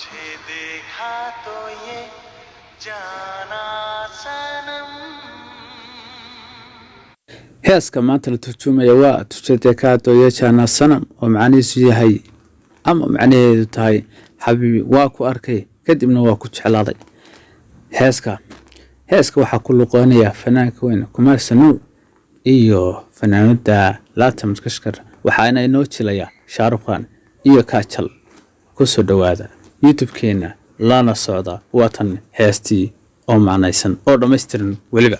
तुझे देखा तो ये जाना सनम heeska maanta la turjumaya waa tujadekaado yeeshana sanam oo macnihiisu yahay ama macnaheedu tahay xabiibi waa ku arkay kadibna waa ku jeclaaday heeska waxaa ku luqoonaya fanaanka weyn Kumar Sanu iyo fanaanada Latam Kashkar waxaana inoo jilaya Shahrukh Khan iyo Kajal ku soo dhawaada YouTube-keena lana socda watan heestii oo macnaysan oo dhameystiran waliba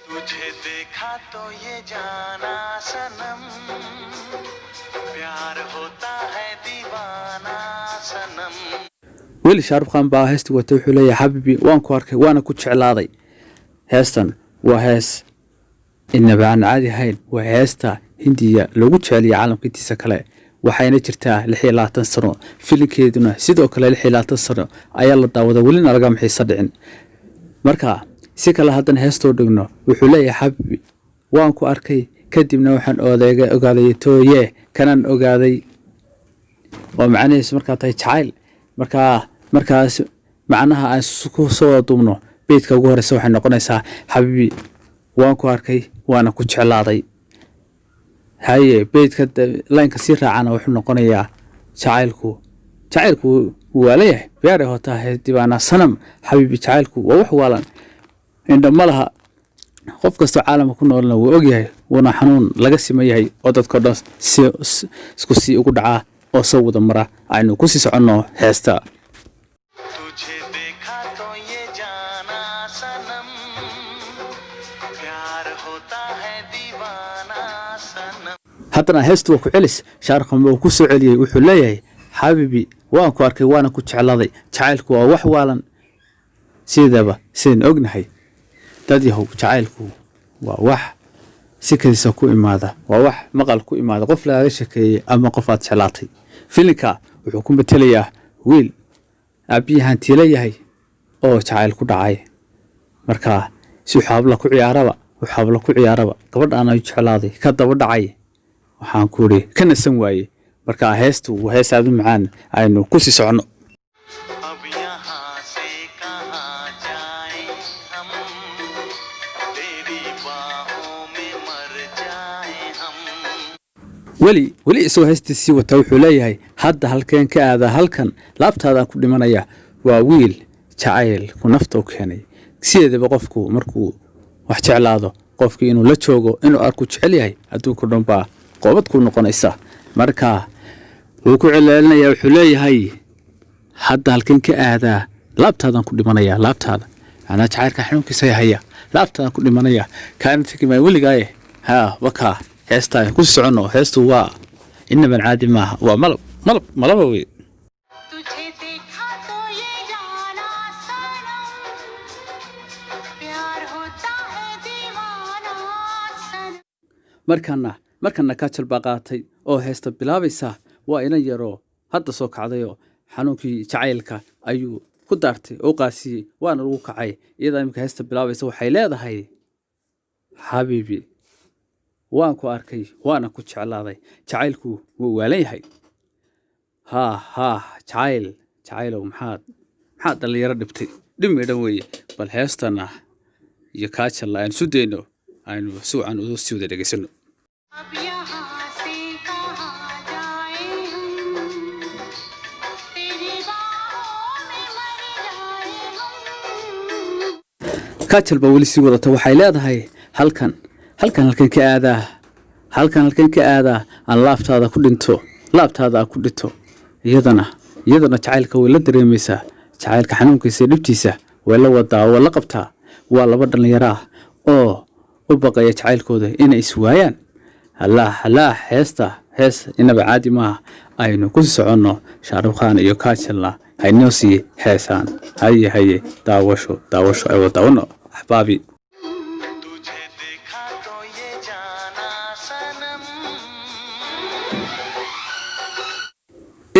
तुझे देखा तो ये जाना सनम प्यार होता है दीवाना सनम weli Shahrukh Khan baa heestii wata wuxuu leeyahay xabiibi waan ku arkay waana ku jeclaaday heestan waa hees inaba aan caadi ahayn waa heesta Hindiya lagu jeceliyo caalamkiisa kale waxayna jirtaa 26 sano filinkeeduna sidoo kale 26 sano ayaa la daawaday welina laga maxaysa dhicin marka si kala hadan heesto dhigno wuxuu leeyahay xabiibi waan ku arkay kadibna waxaan ogaaday tooye kanan ogaaday oo macnaheedu markaa tahay jacayl markaas macnaha aan ku soo duubno beedka ugu horeysa waxay noqonaysaa xabiibi waan ku arkay waana ku jeclaaday haye beedka line-ka si raacana wuxuu noqonayaa jacaylku waa leeyahay beer hota dibaana sanam xabiibi jacaylku waa wax waalan inda malaha qof kasta caalamka ku noolna wuu ogyahay wana xanuun laga simayahay oo dadka dhan isku si ugu dhacaa oo soo wada mara aynu ku sii socono heesta तुझे देखा तो ये जाना सनम प्यार होता है दीवाना सनम haddana heestu waa ku celis Shahrukh Khan uu ku soo celiyay wuxuu leeyahay xabiibi waan ku arkay waana ku jeclaaday jacaylku waa wax waalan sideen ognahay dad yahow jacaylku waa wax si kaliisa ku imaada waa wax maqal ku imaada qof laga shakeeyay ama qof aad jeclaatay filinka wuxuu ku matalayaa wiil abiyahan tiilayahay oo jacayl ku dhacay marka si xabla ku ciyaaraba gabadh aan ay jeclaaday ka daba dhacay waxaan ku ri kana san waaye marka heestu waa hees aad u macaan aynu ku sii socono अब यहाँ से कहाँ जाए हम तेरी बाहों में मर जाए हम weli isoo heestiisii wata wuxuu leeyahay hadda halkeen ka aada halkan laabtaada ku dhimanaya waa wiil jacayl ku nafta u keenay sideedaba qofku markuu wax jeclaado qofkii inuu la joogo inuu arku jecel yahay adduunka dhan baa qoobad ku noqonaysa marka uu ku celcelinaya wuxuu leeyahay hadda halkeen ka aada laabtaadan ku dhimanaya laabtaada ana jacaylka xanuunkiisa haya laabtaadan ku dhimanaya kaan tigmay weligaaye waka heesta ku socono heestu waa inaba caadi maaha waa malaba way तुझे देखा तो ये जाना सनम प्यार होता है दीवाना सनम markana Kajal baa qaatay oo heesta bilaabaysa waa ina yaro hadda soo kacdayo xanuunkii jacaylka ayuu ku daartay oo qaasiyay waana lagu kacay iyada imka heesta bilaabaysa waxay leedahay xabiibi waan ku arkay waana ku jeclaaday jacaylku wuu waalan yahay jacaylow maxaa dhalinyaro dhibtay dhimidhan weeye bal heestana iyo Kajal aan sudeyno aynu suucan u sii wada dhageysano अब यहाँ से कहाँ जाए हम तेरी बाहों में मर जाए हम Kajal baa weli sii wadata waxay leedahay halkan ka aadaa aan laabtaada ku dhinto iyadana jacaylka way la dareemaysaa jacaylka xanuunkiisa dhibtiisa way la wadaa oo la qabtaa waa laba dhalinyaro ah oo u baqaya jacaylkooda inay iswaayaan hees inaba caadi maaha aynu ku soconno Shahrukh Khan iyo Kajalna haynoo sii heesaan haye daawasho ay wadaawno ahbaabi तुझे देखा तो ये जाना सनम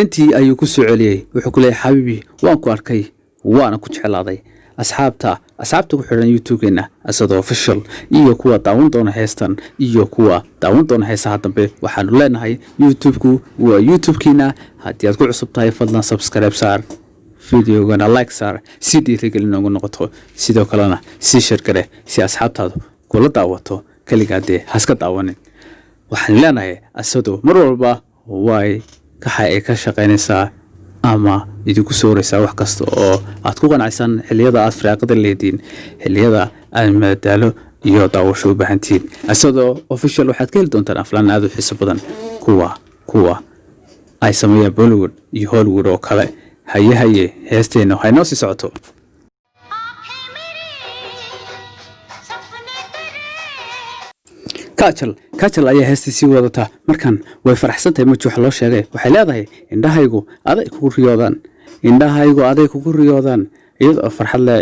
intii ayuu ku soo celiyay wuxuu ku leeyahay xabiibi waan ku arkay waana ku jeclaaday asxaabta ku xiran YouTube-keena asado official iyo kuwa daawan doona heestan iyo kuwa daawan doona heesaha dambe waxaanu leenahay YouTube-ku waa YouTube-keena haddii aad ku cusub tahay fadlan subscribe saar videogana like saar si dhiirigelin ugu noqoto sidoo kalena sii share gare si asxaabtaadu kula daawato kaligaa dee haska daawanin waxaan leenahay asado mar walba way ka shaqaynaysaa ama idinku sooraysaa wax kasta oo aad ku qanacsan xilliyada aad firaaqada leediin xilliyada aad madadaalo iyo daawasho u baahantiin asado official waxaad ka heli doontaan aflaan aad u xiiso badan kuwa ay sameeyaan Bollywood iyo Hollywood oo kale haye heesteena waxay noo sii socoto आंखें मेरी सपने तेरे kaajal ayaa heestii sii wadata markan way faraxsantahay markii wax loo sheegay waxay leedahay indhahaygu aday kugu riyoodaan iyadoo farxad leh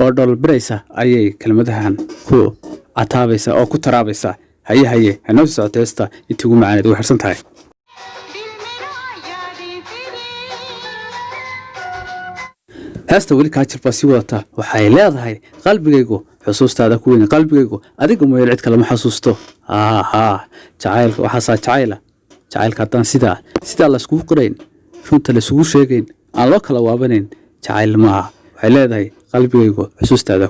oo dholbiraysa ayay kelmadahan ku cataabaysa oo ku taraabaysa haye hanoo sii socoto heesta intii ugu macaaneed way harsan tahay दिल मेरा यादें तेरी heesta weli kaajal baa sii wadata waxay leedahay qalbigaygu xusuustaada ku weyn qalbigaygu adiga mooyeel cid kale ma xasuusto jacaylka waxaasaa jacaylka haddaan sidaa layskugu qorayn runta laysugu sheegayn aan loo kala waabanayn jacayl maaha waxay leedahay qalbigaygu xusuustaada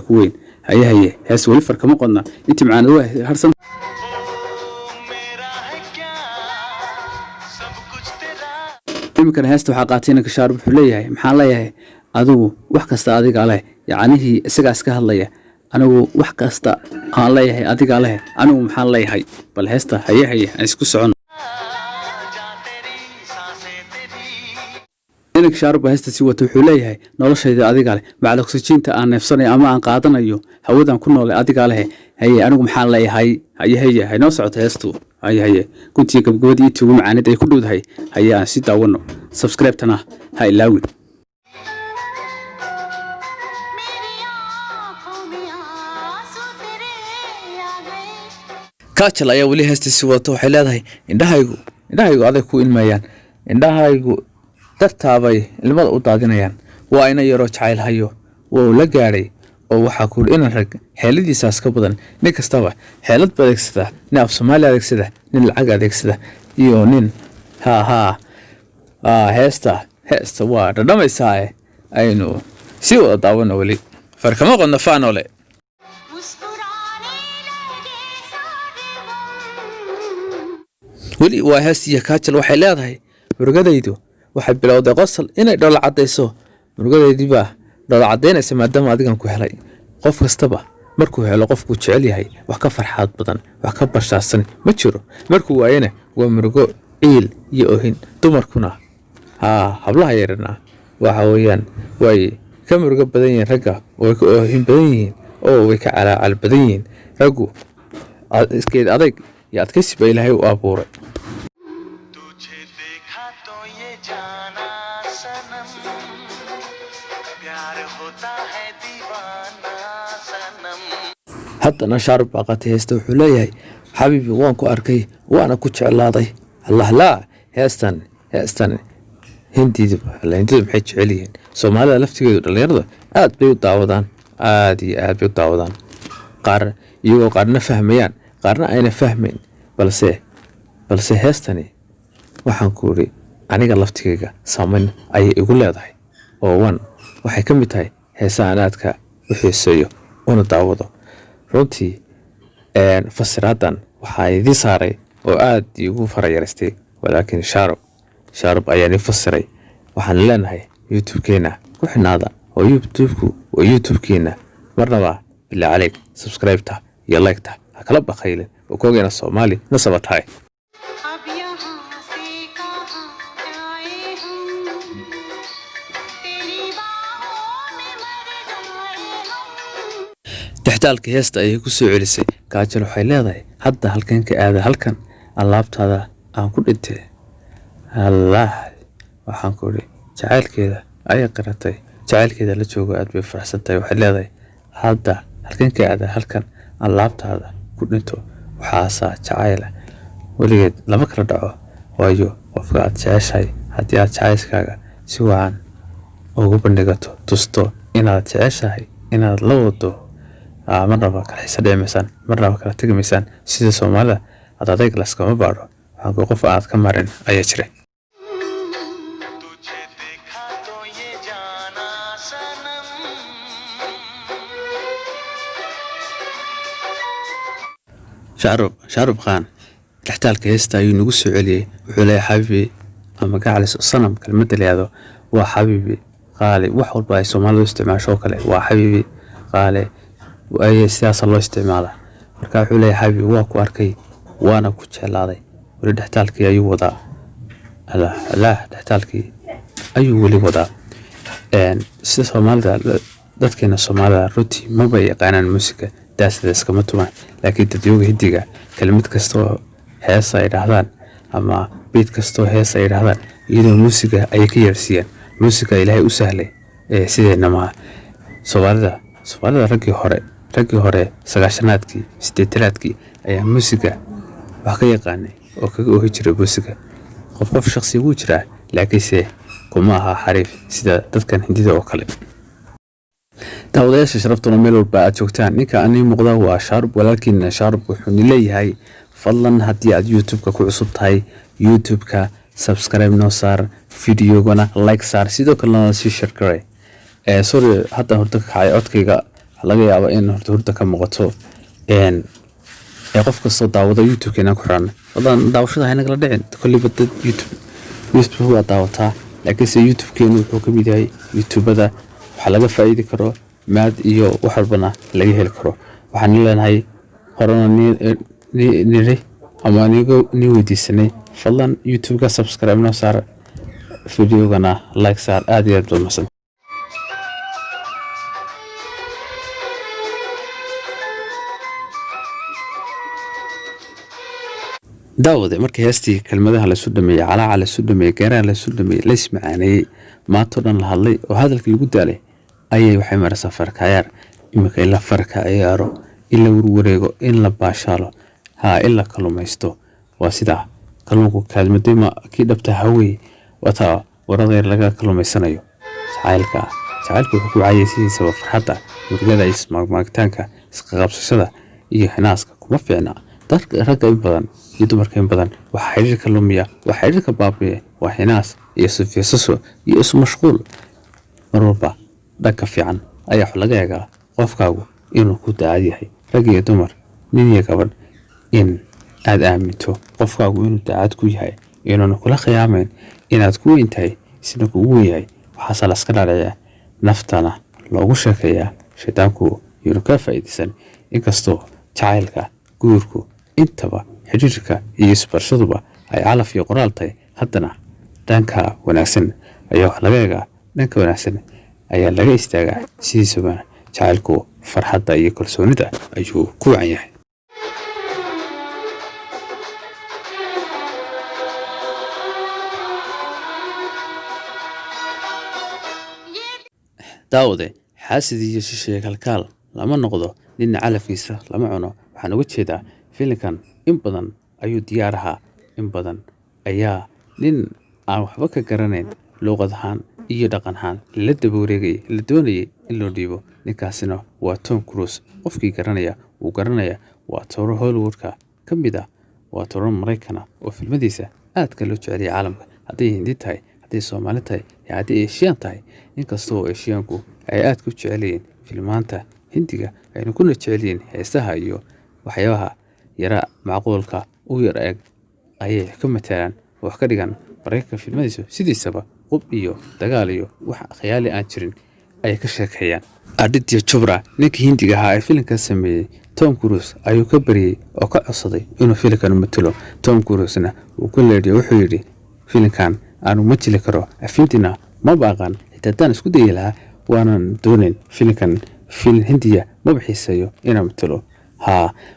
ku weyn haye hees weli farkama qodna intii macaanad waa harsan ओ मेरा है क्या सब कुछ तेरा iminkana heesta waxaa qaatay inanka shaarub wuxuu leeyahay maxaan leeyahay adigu wax kasta adiga leh yacnihii isagaas ka hadlaya anigu wax kasta aan leeyahay adiga leh anigu maxaan leeyahay bal heesta haye aan isku socono जा तेरी सांसें तेरी inanka shaarub heesta sii wata wuxuu leeyahay noloshayda adiga leh macda oksijiinta aan neefsanayo ama aan qaadanayo hawadan ku noole adiga leh haye anigu maxaan leeyahay haye haynoo socoto heestu haye guntiga gabgabadii intii ugu macaanid ay ku dhowdahay haye aan si daawano subscribe-tana ha ilaawin मेरी आँखों में आंसू तेरे आ गए kaajal ayaa weli heestii sii wadata waxay leedahay indhahaygu aday ku ilmayaan indhahaygu dartaabay ilmada u daadinayaan waa ina yaroo jacayl hayo waa uu la gaadhay oo waxaa ku yidhi inan rag xeeladiisaas ka badan nin kastaba xeelad ba adeegsada nin af soomaali adeegsada nin lacag adeegsada iyo nin heesta waa dhadhamaysaa aynu sii wada daawano weli farkama qodna faanole मुस्कुराने लगे सारे गम weli waa heestiiyo kaajal waxay leedahay murugadaydu waxay bilowday qosol inay dhoola caddayso murugadaydiibaa dhoola caddaynaysa maadaama adigan ku helay qof kastaba markuu helo qofkuu jecel yahay wax ka farxaad badan wax ka bashaarsan ma jiro markuu waayana waa murugo ciil iyo ohin dumarkuna hablaha yarana waxa weeyaan way ka murugo badan yihiin ragga way ka ohin badan yihiin oo way ka calaacal badan yihiin raggu iskeed adayg iyo adkaysi baa ilaahay u abuuray तुझे देखा तो ये जाना सनम प्यार होता है दीवाना सनम haddana shaarub baa qaatay heesta wuxuu leeyahay xabiibi waan ku arkay waana ku jeclaaday allahlaa heestan hindidu maxay jecel yihiin soomaalida laftigeedu dhallinyarada aad bay u daawadaan aad iyo aad bay u daawadaan qaar iyagoo qaarna fahmayaan qaarna ayna fahmayn balse heestani waxaan ku idhi aniga laftigayga saamayn ayay igu leedahay oo waxay ka mid tahay heesaha anaadka u xiiseeyo una daawado runtii fasiraadan waxaa idii saaray oo aad iigu farayaraystay walaakiin shaarub ayaa nii fasiray waxaan leenahay youtube-keena ku xinaada oo youtube-keena marnaba bilaa caleyg subscribe-ta iyo like-ta ha kala baqaylin oo koogeena soomaali nasaba tahay अब यहाँ से कहाँ जाए हम तेरी बाहों में मर जाए हम dhexdaalka heesta ayay ku soo celisay kaajal waxay leedahay hadda halkan ka aada halkan allaabtaada aan ku dhintay allaah waxaan ku idhi jacaylkeeda ayay qiratay jacaylkeeda la joogo aad bay faraxsan tahay waxay leedahay hadda halkan ka aada halkan allaabtaada ku dhinto waxaasaa jacayla weligeed lama kala dhaco waayo qofka aad jeceshahay haddii aad jacayskaaga si wacan ugu bandhigato tusto inaad jeceshahay inaad la wado marnaba kala xiisa dhicimaysaan marnaba kala tegimaysaan sida soomaalida adayg laskama baadho waxaan qof aad ka marin ayaa jira तुझे shaarub khan dhextaalka heesta ayuu nagu soo celiyey. wuxuu leeyahay xabiibi ama gaclis sanam kelmadda leedo waa xabiibi qaali. wax walba ay Soomaalidu isticmaasho kale waa xabiibi qaali ay siyaasad loo isticmaala. marka wuxuu leeyahay xabiibi waa ku arkay waana ku jeclaaday. wali dhextaalkii ayuu wadaa dhextaalkii ayuu weli wadaa. sida Soomaalida dadkeena Soomaalida runtii maba yaqaanaan muusiga daasada iskama tumaan. laakiin dadyoga Hindiga kelmad kastoo heesa ay dhahdaan ama beat kastoo heesa ay dhahdaan iyadoo muusiga ay ka yeersiiyaan. muusiga Ilaahay u sahlay sideena ma Soomaalida raggii hore sagaashanaadkii 80aadkii ayaa muusiga wax ka yaqaanay oo kaga oohi jiray muusiga. qof shakhsi wuu jiraa laakiinse kuma aha xariif sida dadkan Hindida oo kale. daawadayaasha sharaftuna meel walba aad joogtaan, ninka ani muuqda waa Shaarub. walaalkiina Shaarub wuxuu leeyahay fadlan haddii aad YouTube-ka ku cusub tahay YouTube-ka subscribe noo saar, videogana like saar, sidoo kalena sii share garee. sorry hadda horta ka kacay codkayga laga yaabo in horta ka muuqato qof kastoo daawada YouTube-keena ku xiran fadlan daawashada hayna kala dhicin. kulliba dad YouTube waa daawataa laakiinse YouTube-keenu wuxuu ka mid yahay YouTube-ada waxa laga faa'iidi karo maad iyo wax walbana laga heli karo. waxaan leenahay horena niri ama ni weydiisanay fadlan YouTube-ka subscribe noo saar, videogana like saar. aad iyo aad baad mahadsan. daawade markii heestii kelmadaha la soo dhameeyay calaaca la soo dhameeyay gaaraha la soo dhameeyay la ismaaneeyay maanta dhan la hadlay oo hadalkii lagu daalay ayay waxay maraysaa farkayaar. imika ila farka ciyaaro ila wareego in la baashaalo in la kalumaysto. waa sida kalluunku kaadmadima kii dhabta hawey wata waradayr laga kalumaysanayo. jacaylku wuxuu ku caayaysiisa farxadda murugada ismaagmaagtaanka isqaqabsashada iyo hinaaska kuma fiicna. ragga in badan iyo dumarka in badan waxa xiriirka lumiya waa xiriirka baabiye waa hinaas iyo sufiisaso iyo isu mashquul. mar walba dhanka fiican ayaa wax laga eegaa qofkaagu inuu ku daacad yahay. rag iyo dumar nin iyo gabadh in aad aaminto qofkaagu inuu daacad ku yahay inuuna kula khiyaamayn inaad ku weyn tahay isna kugu weyn yahay. waxaase la iska dhaadhiciyaa naftana loogu sheekeeyaa shaydaanku yuuna ka faa'iidaysan. inkastoo jacaylka guurku intaba xiriirka iyo isbarshaduba ay calaf iyo qoraal tahay haddana dhanka wanaagsan ayaa wax laga eegaa. dhanka wanaagsan ayaa laga istaagaa. sidiisaba jacaylku farxadda iyo kalsoonida ayuu ku wacan yahay. daawade xaasid iyo shisheeye kalkaal lama noqdo, ninna calafkiisa lama cuno. waxaan uga jeedaa filimkan in badan ayuu diyaar ahaa, in badan ayaa nin aan waxba ka garanayn luuqad ahaan iyo dhaqan ahaan la daba wareegayay la doonayay in loo dhiibo. ninkaasina waa Tom Cruise. qofkii garanaya wuu garanaya. waa toro Hollywoodka ka mid ah, waa toro Maraykana oo filmadiisa aadka loo jecel yahay caalamka. hadday Hindi tahay, hadday Soomaali tahay, iyo hadday Asian tahay. inkastoo Asianku ay aad ku jecel yihiin filmaanta Hindiga ayna kuna jecel yihiin heesaha iyo waxyaabaha yara macquulka u yar eeg ayay ka matalaan wax ka dhigan. Maraykanka filmadiisu sidiisaba qub iyo dagaal iyo wax khiyaali aan jirin ay ka sheekeeyaan. Aditya Chopra ninkii Hindiga ahaa ee filimka sameeyay Tom Cruise ayuu ka bariyay oo ka codsaday inuu filimkan matalo. Tom Cruise-na uu ku leeyahay wuxuu yidhi filimkan aanu matali karo afintina ma baaqan xitaa isku dayay lahaa waanan doonayn filimkan film Hindiya ma bixisayo inaan matalo.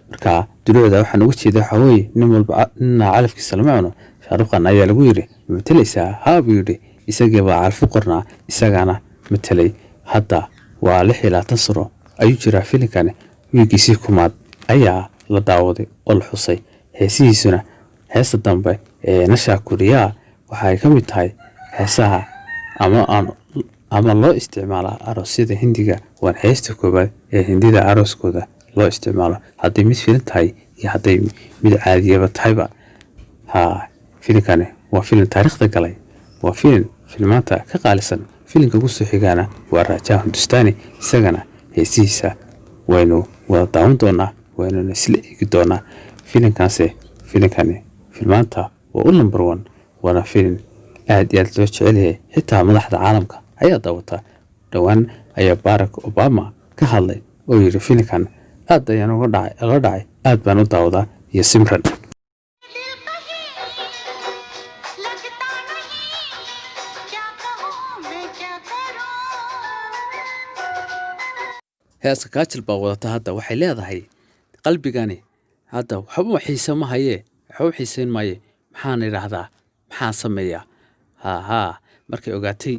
marka dulucda waxaan uga jeedaa waxa weeye nin walba calafkiisa lama cuno. Shaarub Khan ayaa lagu yidhi matalaysaa buu yidhi isagii baa calfu qornaa isagana matalay. hadda waa 26 sano ayuu jiraa filimkan. wiigiisii kumaad ayaa la daawaday oo la xusay. heesihiisuna heesta dambe ee Nasha Kuriya waxay ka mid tahay heesaha ama loo isticmaala aroosyada Hindiga. waan heesta koobaad ee Hindida arooskooda loo isticmaalo hadday mid filim tahay iyo hadday mid caadiyaba tahayba. filimkani waa filim taariikhda galay. waa filmaanta ka qaalisan. filimka ugu soo xigaana waa Raja Hindustani. isagana heesihiisa waynu wada daawan doonaa, waynuna isla eegi doonaa. filimkani filmaanta waa u number 1 waana filim aad iyo aad loo jecel yahay xitaa madaxda caalamka ayaa daawata dhowaan ayaa Barack Obama ka hadlay oo yiri filimkan aad ayaan uga dhacay aad baan u daawadaa iyo Simran लगता नहीं क्या कहूँ मैं क्या करूँ heeska kaajil baa wadata hadda waxay leedahay qalbigani hadda waxba xiisa ma haye waxba xiisayn maaye maxaan idhaahdaa maxaan sameeyaa ha markay ogaatay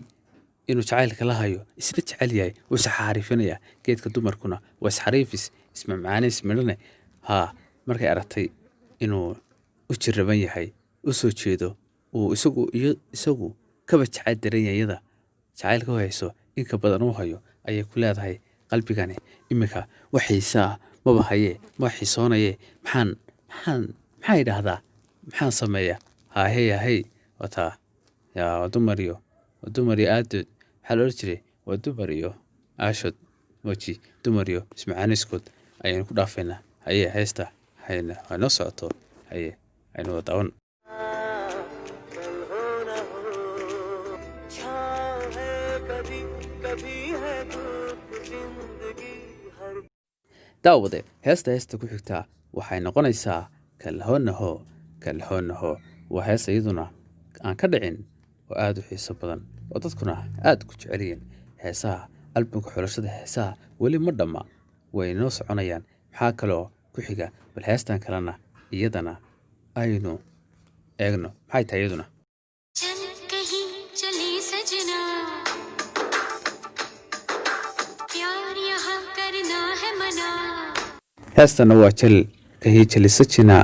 inuu jacaylka la hayo isla jecel yahay wuu isxariifinaya geedka dumarkuna waa isxariifis isma macaanis midhane markay aragtay inuu u jiraban yahay u soo jeedo uu isagu kaba jacayl daran yahay iyada jacaylka u hayso inka badan uu hayo ayay ku leedahay qalbigani iminka wax xiisaa maba haye ma xiisoonaye maxaa idhaahdaa maxaan sameeyaa hahey wataa yaa dumar iyo aadood waxaa la odhan jiray waa dumar iyo aashood moji dumar iyo ismacaaniskood ayaynu ku dhaafaynaa haye heesta waa noo socoto haye aynu wada daawan daawade heesta ku xigtaa waxay noqonaysaa kalhoonaho waa hees iyaduna aan ka dhicin oo aad u xiiso badan oo dadkuna aad ku jecel yihiin heesaha albumka xulashada heesaha weli ma dhamma way noo soconayaan maxaa kaloo ku xiga bal heestan kalena iyadana aynu eegno maxay tahay iyaduna चल कहीं चले सजना प्यार यहाँ करना है मना heestana waa kahii jalisajina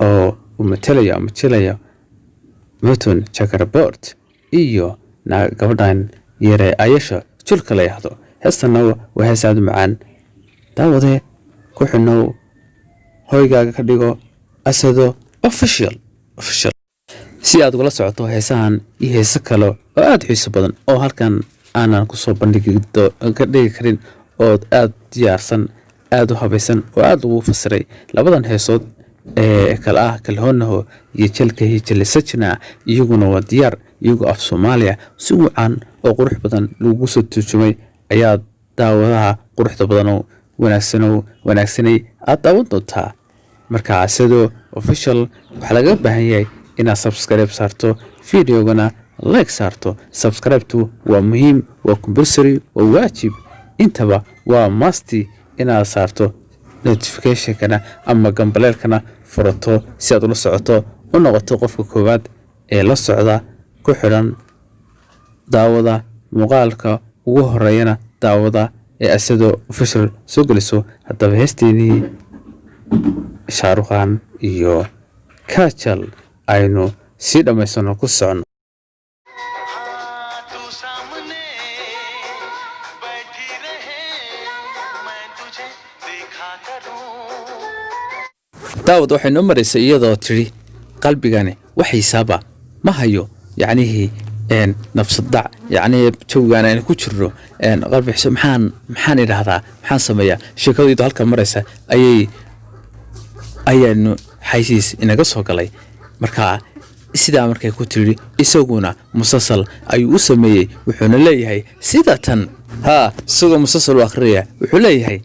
oo uu matalaya mutun chakrabort iyo gabadhan yare ayasha julka la yahdo heestana waa hees aad u macaan daawade ku xinow hoygaaga ka dhigo asado official si aad ugala socoto heesahan iyo heeso kale oo aad xiiso badan oo halkan aanan ku soo ka dhigi karin oo aad diyaarsan aad u habaysan oo aad ugu fasiray labadan heesood ee kala ah kalhoonaho iyo jalkahii jalisajina iyaguna waa diyaar iyagoo af Soomaaliya si wacan oo qurux badan lagu soo turjumay ayaa daawadaha quruxda badan oo wanaagsanay aad daawan doontaa marka asado official waxa laga baahan yahay inaad subscribe saarto videogana like saarto subscribe-tu waa muhiim waa compulsory waa waajib intaba waa must inaad saarto notification-kana ama gambaleelkana furato si aad ula socoto u noqoto qofka koowaad ee la socda ku xidhan daawada muuqaalka ugu horeeyana daawada ee asado official soo geliso haddaba heesteenii shaarukhan iyo kaajal aynu si dhammaysano ku socono तू सामने बैठी रहे मैं तुझे देखा करूं daawad waxay noo maraysay iyadoo tiri qalbigani wax xiisaaba ma hayo yacnihii nafsadac yacnii jawgaan aynu ku jirno qalbi xiiso maxaan idhaahdaa maxaan sameeyaa sheekadaydu halka maraysa ayaanu xaysiis inaga soo galay markaa sidaa markay ku tiri isaguna musasal ayuu u sameeyey wuxuuna leeyahay sida tan isagoo musasal u akhriyaya wuxuu leeyahay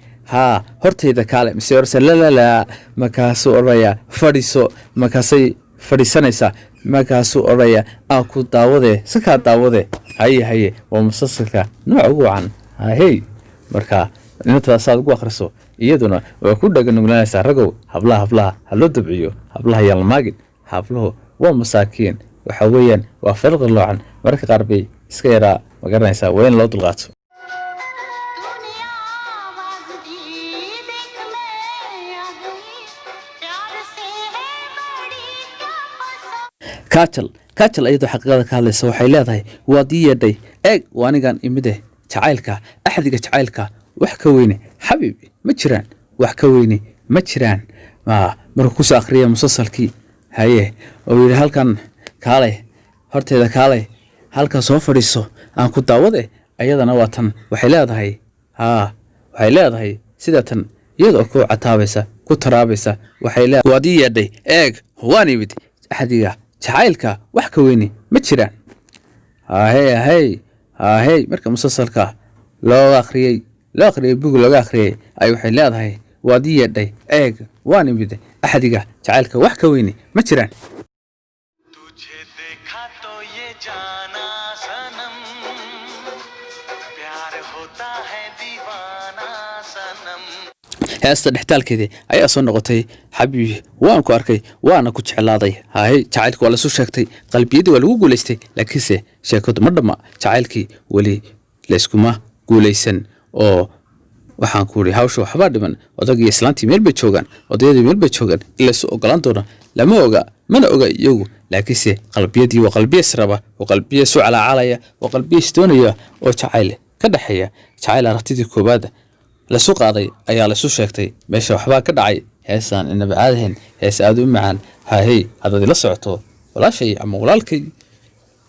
hortayda kaale mise orse lalala markaasuu odhaya fadhiiso markaasay fadhiisanaysaa markaasuu odhaya ku daawade sakaa daawade haye waa musasalka nooca ugu wacan hey marka inantaasaad ugu akhriso iyaduna waa ku dhaganuglaanaysaa ragow hablaha ha loo dabciyo hablaha yaan la maagin habluhu waa masaakiin waxa weeyaan waa farqi loocan mararka qaar bay iska yaraa magaranaysaa waa in loo dulqaato तूने आवाज दी देख मैं आ गई प्यार से है बड़ी क्या पसंद kaajal iyadoo xaqiiqada ka hadlaysa waxay leedahay waad ii yeedhay eeg waa anigan imide jacaylka axdiga jacaylka wax ka weyne xabiibi ma jiraan wax ka weyne ma jiraan markuu kusoo akhriya musalsalkii haye oo yidhi halkan kaalay horteeda kaalay halkan soo fadhiiso aan ku daawade ayadana waa tan waxay leedahay sida tan iyadoo ku cataabaysa ku taraabaysa waxay leedahay waad ii yeedhay eeg waan imid axdiga jacaylka wax ka weyni ma jiraan haahey marka musalsalka loo akhriyey bug looga akhriyey ay waxay leedahay waad ii yeedhay eeg waan imid axdiga jacaylka wax ka weyni ma jiraan तुझे देखा तो ये जाना सनम प्यार होता है दीवाना सनम heesta dhextaalkeedii ayaa soo noqotay xabiibi waan ku arkay waana ku jeclaaday jacaylka waa lasu sheegtay qalbiyadii waa lagu guulaystay laakiinse sheekadu ma dhamma jacaylkii weli layskuma guulaysan oo waxaan ku uri hawsha waxbaa dhiman odagii islaantii meel bay joogaan odayadii meel bay joogaan in laysu ogolaan doono lama oga mana oga iyagu laakiinse qalbiyadii waa qalbiya israba waa qalbiya isu calaacalaya waa qalbiya isdoonaya oo jacayl ka dhexeeya jacayl aragtidii koobaad lasu qaaday ayaa lasu sheegtay meesha waxbaa ka dhacay heesaan inaba caadahayn hees aad u macaan haddaad ila socoto walaashay ama walaalkay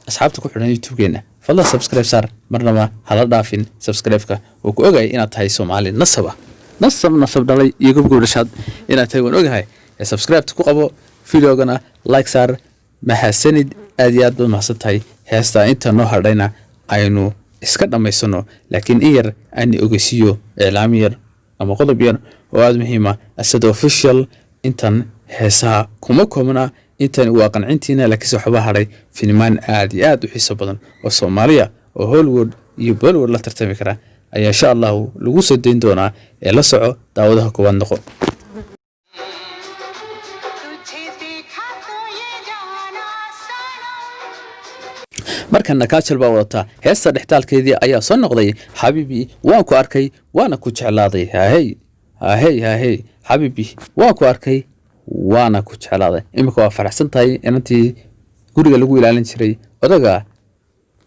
asxaabta ku xidhan youtube-geena fadlan subscribe saar marnaba hala dhaafin subscribe-ka oo ku ogaya inaad tahay soomaali nasab dhalay iyo gobgob dhashaad inaad tahay waan ogahay ee subscribe-ta ku qabo videogana like saar mahadsanid aad iyo aad baad mahadsan tahay heestaa inta noo hadhayna aynu iska dhammaysano laakiin in yar aan ogeysiiyo iclaam yar ama qodob yar oo aad muhiima asad official intan heesaha kuma koobna intan waa qancintiina laakiinse waxba hadhay filmaan aad iyo aad u xiiso badan oo Soomaaliya oo Hollywood iyo Bollywood la tartami kara ayaa insha Allah lagu soo deyn doonaa ee la soco daawadaha koowaad noqo markana kaajal baa wadata heesta dhextaalkeedii ayaa soo noqday xabiibi waan ku arkay waana ku jeclaaday xabiibi waan ku arkay waana ku jeclaaday imika waa faraxsan tahay inantii guriga lagu ilaalin jiray odaga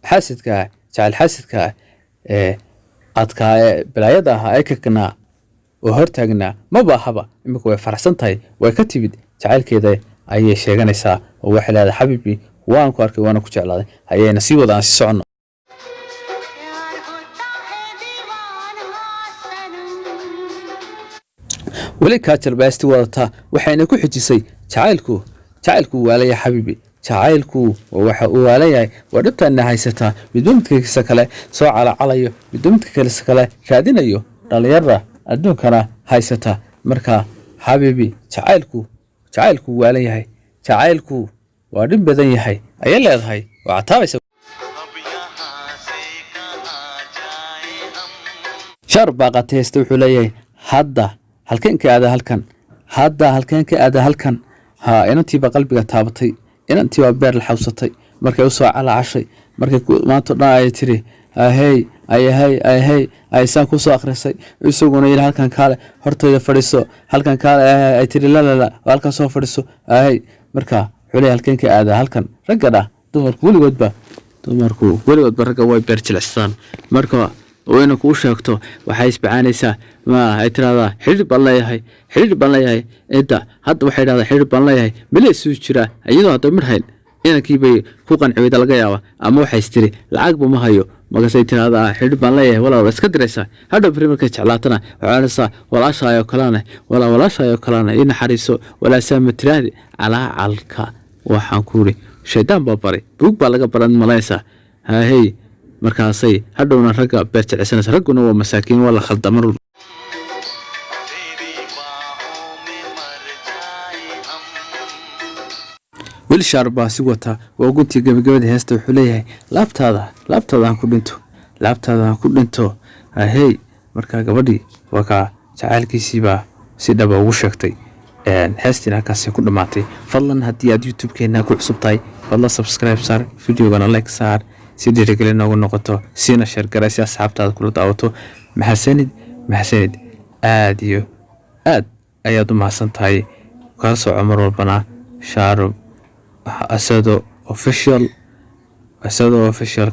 xaasidka jacayl xaasidka adka balaayada ahaa ee kakana oo hortaagna ma baahaba imika way faraxsan tahay way ka timid jacaylkeeda ayay sheeganaysaa oo waxay leedahay xabiibi waan ku arkay waana ku jeclaaday ayayna sii wadaan si socono weli kaajal baasti wadata waxayna ku xijisay jacaylku waalayahay xabiibi jacaylku waxa uu waalayahay waa dhabtaana haysataa midba kale soo calacalayo midba kale raadinayo dhalinyarada adduunkana haysata marka xabiibi jacaylku waalayahay jacaylku waa dhib badan yahay ayay leedahay waa cataabaysa shar baaqatay heesta wuxuu leeyahay hadda halkeenka aada halkan inantii baa qalbiga taabatay inantii baa beer la xawsatay markay usoo calacashay markay maanta dhan ay tiri aysaan ku soo akhrisay isaguna yidhi halkan kaale hortayda fadhiso halkan kaale ay tiri lalala halkan soo fadhiso marka xulay halkeenka aada halkan ragga dumarku weligoodba ragga way beer jilicsadaan marka wayna kuu sheegto waxay isbacaanaysaa ay tiraahdaa xidhiir baan leeyahay inta hadda waxay dhahdaa xidhiir baan leeyahay maleesuu jiraa iyadoo hadda midhayn inankii bay ku qanciyda laga yaaba ama waxay istiri lacagba ma hayo markaasay tiraahdaa xidhiir baan leeyahay walaa iska diraysaa hadhow beri markay jeclaatana waxay walaashaayoo kalena ii naxariiso walaasaa ma tiraahdi calaacalka waxaan ku uri shaydaan baa baray buug baa laga baran malaysaa markaasay hadhowna ragga beer jeclaysanaysa ragguna waa masaakiin waa la khalda mar walba weli shaar baa si wata waa guntii gabagabada heesta wuxuu leeyahay laabtaada aan ku dhinto markaa gabadhii waa kaa jacaylkiisiibaa si dhaba ugu sheegtay heestiin halkaasi ku dhammaatay fadlan haddii aad youtube-keena ku cusub tahay fadlan subscribe saar videogana like saar si dhiirigelin noogu noqoto siina sheergaray si asxaabtaada kula daawato maxasanid aad iyo aad ayaad u mahadsan tahay kala soco mar walbana shaarub asado official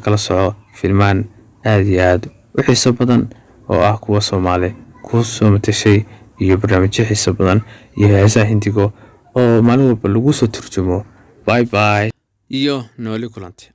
kala soco filmaan aad iyo aad u xiiso badan oo ah kuwa Soomaali ku soo matashay iyo barnaamijyo xiiso badan iyo heesaha hindigo oo maalin walba lagu soo turjumo bye iyo nooli kulante